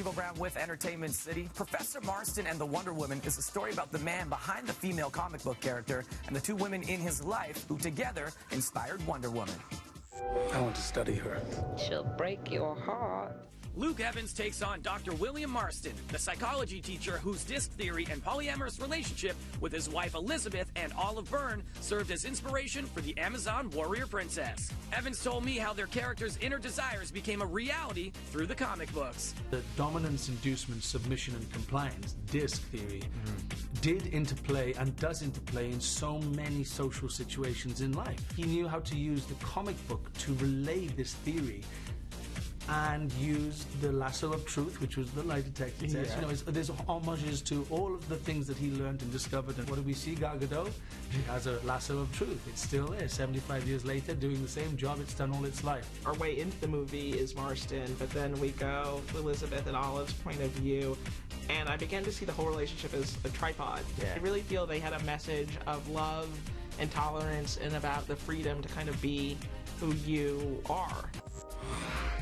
Chivo Brown with Entertainment City. Professor Marston and the Wonder Woman is a story about the man behind the female comic book character and the two women in his life who together inspired Wonder Woman. I want to study her. She'll break your heart. Luke Evans takes on Dr. William Marston, the psychology teacher whose disc theory and polyamorous relationship with his wife Elizabeth and Olive Byrne served as inspiration for the Amazon warrior princess. Evans told me how their characters' inner desires became a reality through the comic books. The dominance, inducement, submission, and compliance, disc theory, did interplay and does interplay in so many social situations in life. He knew how to use the comic book to relay this theory and used the lasso of truth, which was the lie detector test. Yeah. You know, there's homages to all of the things that he learned and discovered. And what do we see, Gal Gadot? She has a lasso of truth. It's still there, 75 years later, doing the same job it's done all its life. Our way into the movie is Marston, but then we go to Elizabeth and Olive's point of view, and I began to see the whole relationship as a tripod. Yeah. I really feel they had a message of love and tolerance and about the freedom to kind of be who you are.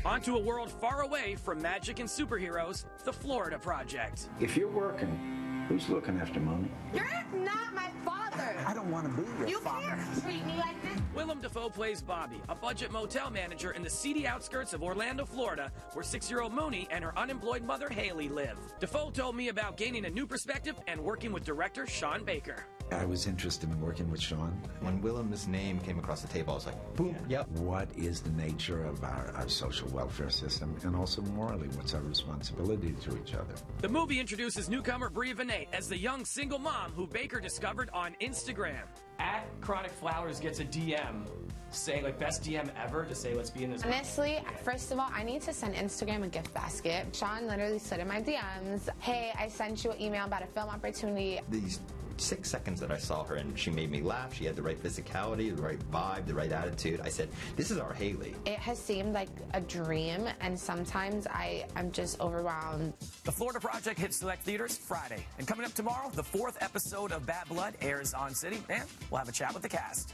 Onto a world far away from magic and superheroes, the Florida Project. If you're working, who's looking after mommy? You're not my father. I don't want to be your father. You can't treat me like this. Willem Dafoe plays Bobby, a budget motel manager in the seedy outskirts of Orlando, Florida, where 6-year-old Mooney and her unemployed mother Haley live. Dafoe told me about gaining a new perspective and working with director Sean Baker. I was interested in working with Sean. When Willem's name came across the table, I was like, boom, yep. What is the nature of our social welfare system? And also morally, what's our responsibility to each other? The movie introduces newcomer Bria Vinay as the young single mom who Baker discovered on Instagram. At Chronic Flowers gets a DM saying, like, best DM ever to say, let's be in this. Honestly, first of all, I need to send Instagram a gift basket. Sean literally slid in my DMs. Hey, I sent you an email about a film opportunity. These 6 seconds that I saw her, and she made me laugh. She had the right physicality, the right vibe, the right attitude. I said, this is our Haley. It has seemed like a dream, and sometimes I'm just overwhelmed. The Florida Project hits select theaters Friday. And coming up tomorrow, the 4th episode of Bad Blood airs on City, and we'll have a chat with the cast.